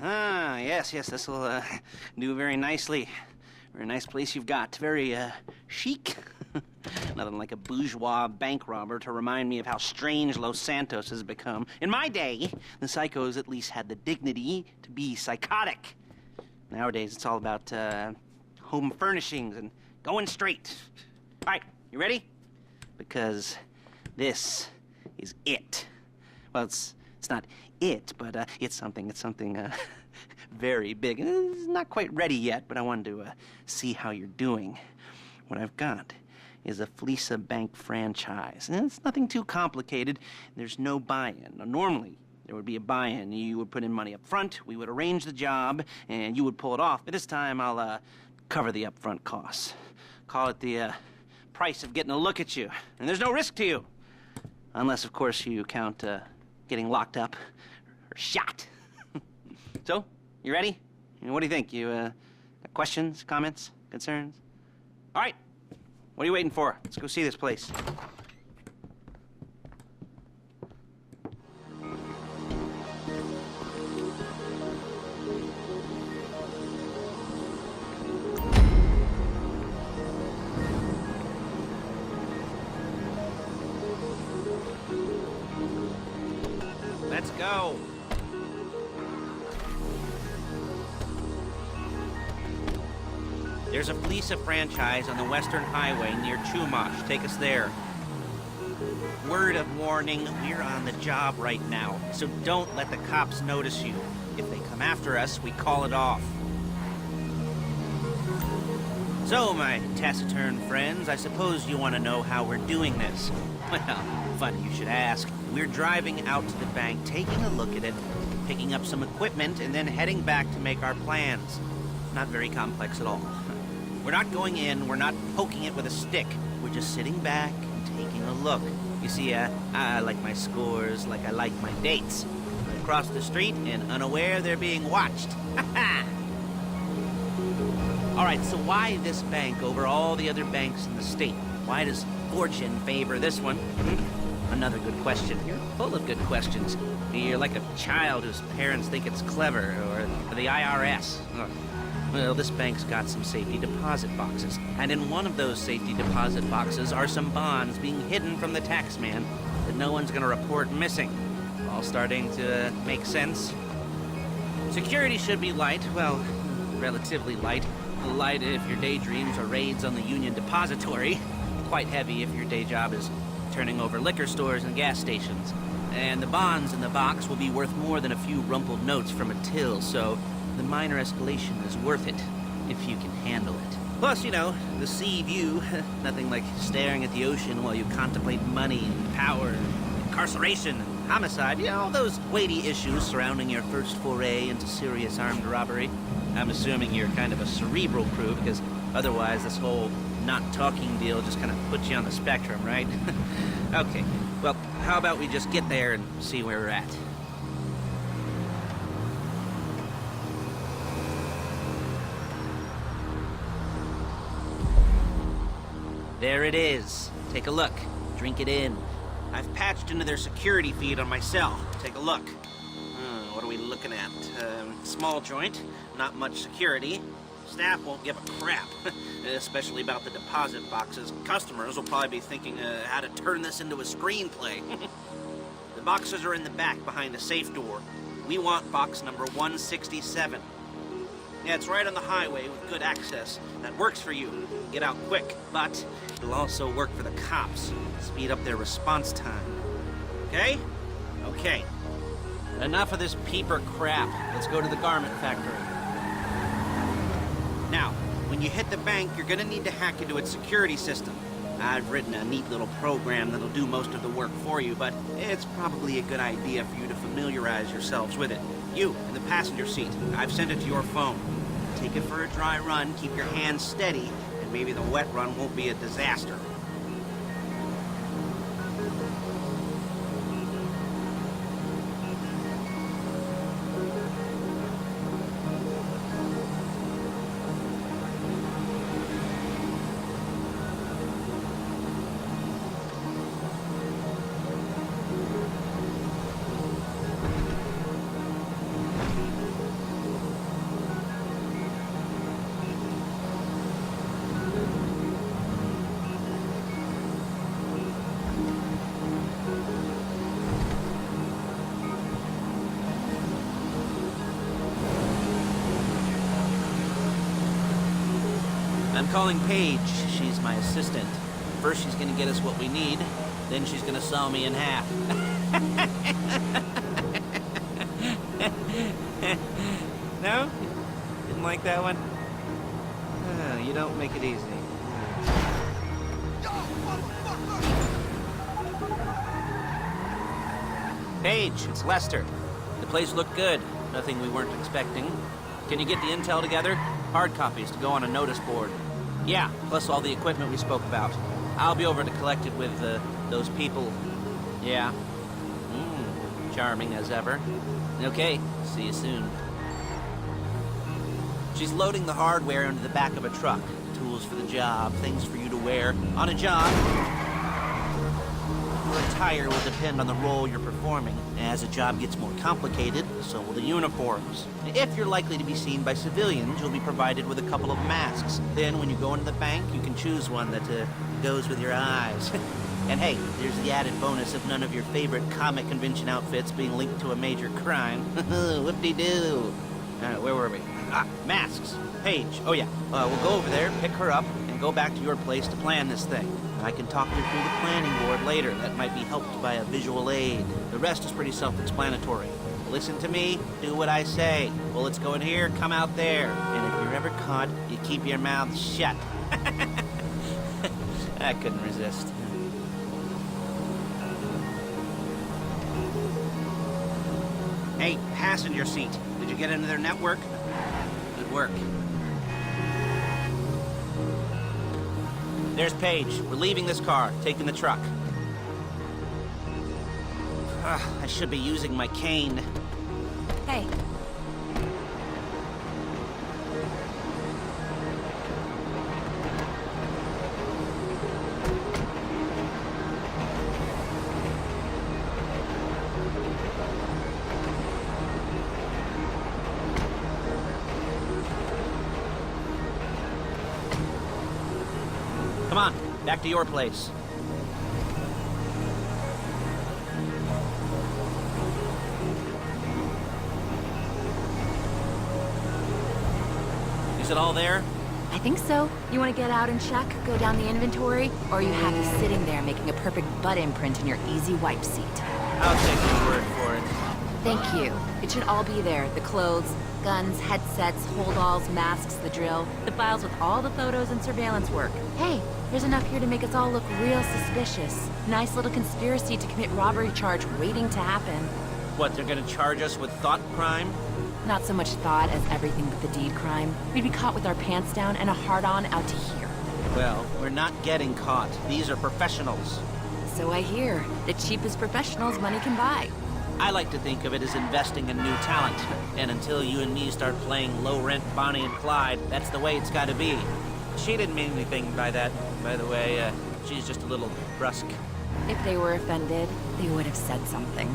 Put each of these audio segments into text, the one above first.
Ah, yes, this'll do very nicely. Very nice place you've got. Very chic. Nothing like a bourgeois bank robber to remind me of how strange Los Santos has become. In my day, the psychos at least had the dignity to be psychotic. Nowadays, it's all about home furnishings and going straight. All right, you ready? Because this is it. Well, it's not it, but it's something very big. It's not quite ready yet, but I wanted to see how you're doing. What I've got is a Fleeca bank franchise. And it's nothing too complicated. There's no buy-in. Now, normally, there would be a buy-in. You would put in money up front, we would arrange the job, and you would pull it off. But this time, I'll cover the upfront costs. Call it the price of getting a look at you. And there's no risk to you. Unless, of course, you count getting locked up or shot. So, you ready? What do you think? You got questions, comments, concerns? All right. What are you waiting for? Let's go see this place. Let's go. There's a Fleeca franchise on the Western Highway near Chumash. Take us there. Word of warning, we're on the job right now, so don't let the cops notice you. If they come after us, we call it off. So, my taciturn friends, I suppose you want to know how we're doing this. Well, funny you should ask. We're driving out to the bank, taking a look at it, picking up some equipment, and then heading back to make our plans. Not very complex at all. We're not going in, we're not poking it with a stick. We're just sitting back and taking a look. You see, I like my scores like I like my dates. Across the street and unaware they're being watched. All right, so why this bank over all the other banks in the state? Why does fortune favor this one? Another good question. You're full of good questions. You're like a child whose parents think it's clever, or the IRS. Well, this bank's got some safety deposit boxes, and in one of those safety deposit boxes are some bonds being hidden from the tax man that no one's gonna report missing. All starting to make sense. Security should be light, well, relatively light. Light if your daydreams are raids on the Union Depository. Quite heavy if your day job is turning over liquor stores and gas stations. And the bonds in the box will be worth more than a few rumpled notes from a till, so the minor escalation is worth it, if you can handle it. Plus, you know, the sea view, nothing like staring at the ocean while you contemplate money and power, and incarceration and homicide, you know, all those weighty issues surrounding your first foray into serious armed robbery. I'm assuming you're kind of a cerebral crew, because otherwise this whole not talking deal just kind of puts you on the spectrum, right? Okay, well, how about we just get there and see where we're at? There it is. Take a look. Drink it in. I've patched into their security feed on my cell. Take a look. What are we looking at? Small joint, not much security. Staff won't give a crap, especially about the deposit boxes. Customers will probably be thinking how to turn this into a screenplay. The boxes are in the back behind a safe door. We want box number 167. Yeah, it's right on the highway with good access. That works for you. Get out quick, but it'll also work for the cops. Speed up their response time. Okay? Okay. Enough of this peeper crap. Let's go to the garment factory. Now, when you hit the bank, you're gonna need to hack into its security system. I've written a neat little program that'll do most of the work for you, but it's probably a good idea for you to familiarize yourselves with it. You, in the passenger seat, I've sent it to your phone. Take it for a dry run, keep your hands steady, and maybe the wet run won't be a disaster. calling Paige. She's my assistant. First she's gonna get us what we need, then she's gonna saw me in half. No? Didn't like that one? Oh, you don't make it easy. Paige, it's Lester. The place looked good. Nothing we weren't expecting. Can you get the intel together? Hard copies to go on a notice board. Yeah, plus all the equipment we spoke about. I'll be over to collect it with those people. Yeah. Charming as ever. Okay, see you soon. She's loading the hardware into the back of a truck. Tools for the job, things for you to wear. On a job, your attire will depend on the role you're performing. As the job gets more complicated, so will the uniforms. If you're likely to be seen by civilians, you'll be provided with a couple of masks. Then when you go into the bank, you can choose one that goes with your eyes. And hey, there's the added bonus of none of your favorite comic convention outfits being linked to a major crime. Whoop-de-doo. Where were we? Masks. Paige. Oh yeah, we'll go over there, pick her up, and go back to your place to plan this thing. I can talk you through the planning board later. That might be helped by a visual aid. The rest is pretty self-explanatory. Listen to me, do what I say. Bullets go in here, come out there. And if you're ever caught, you keep your mouth shut. I couldn't resist. Hey, passenger seat. Did you get into their network? Good work. There's Paige. We're leaving this car, taking the truck. I should be using my cane. Hey. Come on, back to your place. Is it all there? I think so. You want to get out and check, go down the inventory, or are you happy sitting there making a perfect butt imprint in your easy wipe seat? I'll take your word for it. Thank you. It should all be there. The clothes, guns, headsets, holdalls, masks, the drill, the files with all the photos and surveillance work. Hey, there's enough here to make us all look real suspicious. Nice little conspiracy to commit robbery charge waiting to happen. What, they're gonna charge us with thought crime? Not so much thought as everything but the deed crime. We'd be caught with our pants down and a hard-on out to here. Well, we're not getting caught. These are professionals. So I hear. The cheapest professionals money can buy. I like to think of it as investing in new talent. And until you and me start playing low-rent Bonnie and Clyde, that's the way it's gotta be. She didn't mean anything by that, by the way. She's just a little brusque. If they were offended, they would have said something.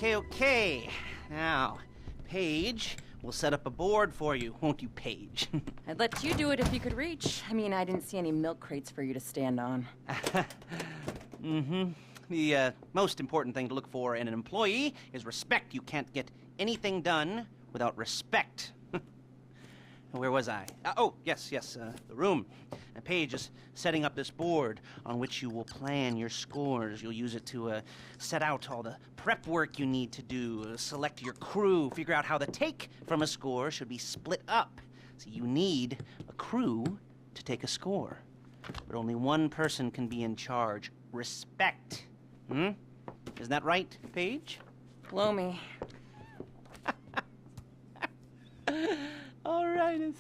Okay. Now, Paige, we'll set up a board for you, won't you, Paige? I'd let you do it if you could reach. I mean, I didn't see any milk crates for you to stand on. The most important thing to look for in an employee is respect. You can't get anything done without respect. Where was I? Oh, yes, the room. Paige is setting up this board on which you will plan your scores. You'll use it to set out all the prep work you need to do, select your crew, figure out how the take from a score should be split up. So you need a crew to take a score. But only one person can be in charge. Respect. Isn't that right, Paige? Blow me. All right.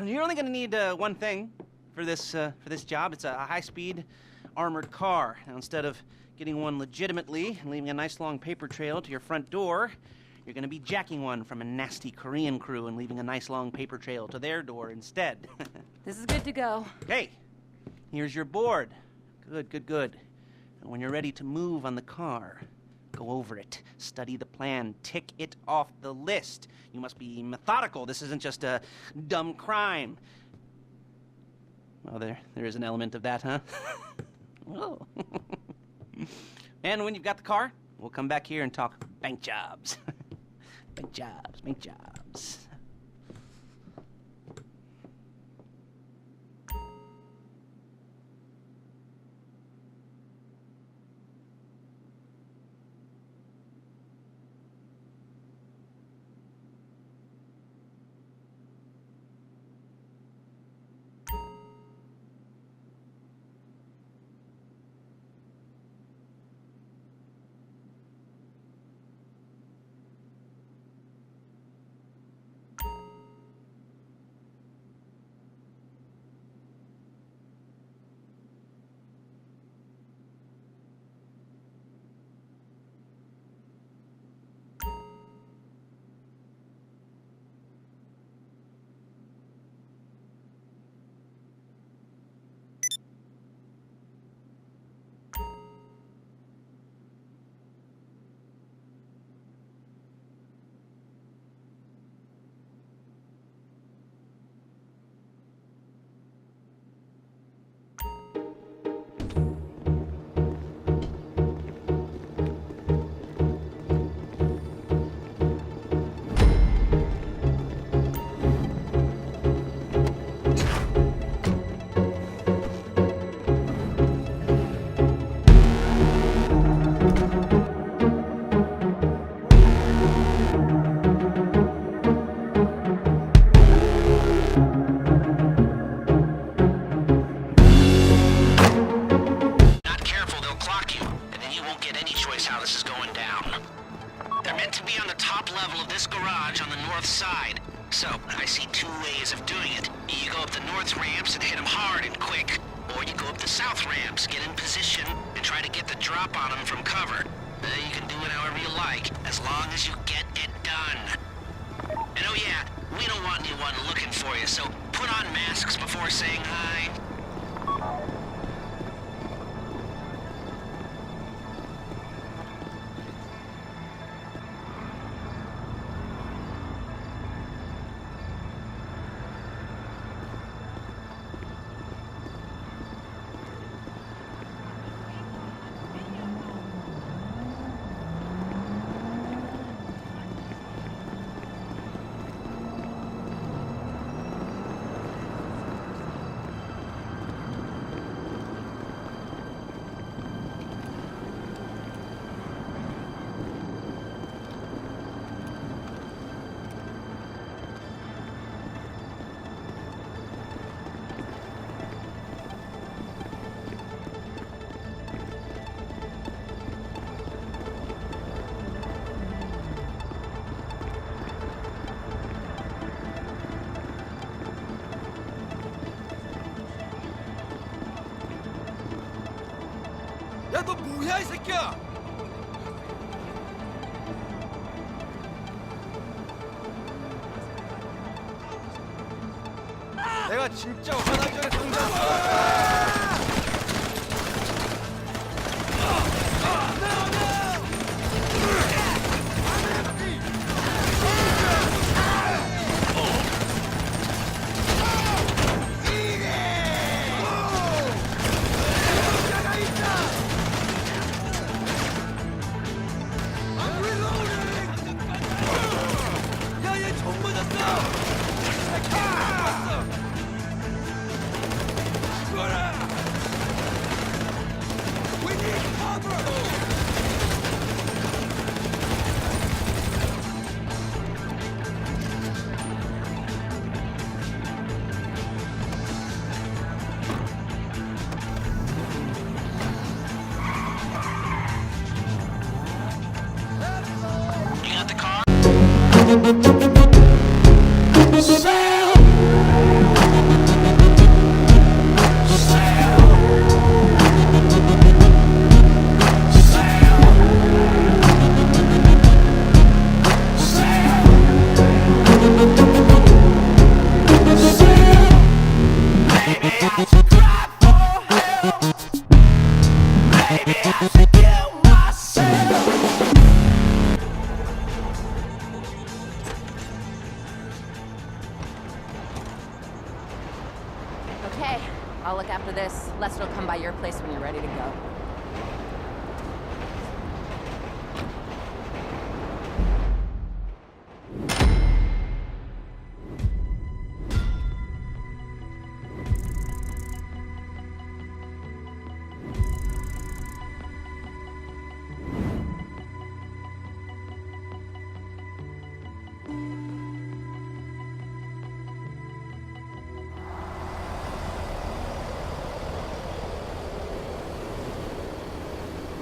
You're only going to need one thing for this job. It's a high-speed armored car. Now, instead of getting one legitimately and leaving a nice long paper trail to your front door, you're going to be jacking one from a nasty Korean crew and leaving a nice long paper trail to their door instead. This is good to go. Okay, here's your board. Good. And when you're ready to move on the car, go over it, study the plan, tick it off the list. You must be methodical. This isn't just a dumb crime. Well, there is an element of that, huh? Oh. And when you've got the car, we'll come back here and talk bank jobs. Bank jobs. Side. So, I see two ways of doing it. You go up the north ramps and hit them hard and quick, or you go up the south ramps, get in position, and try to get the drop on them from cover. You can do it however you like, as long as you get it done. And oh yeah, we don't want anyone looking for you, so put on masks before saying hi. 야, 너 뭐야, 이 새끼야! 내가 진짜 화나기 전에 당장... 야, 얘 총 맞았어! Okay, I'll look after this. Lester will come by your place when you're ready to go.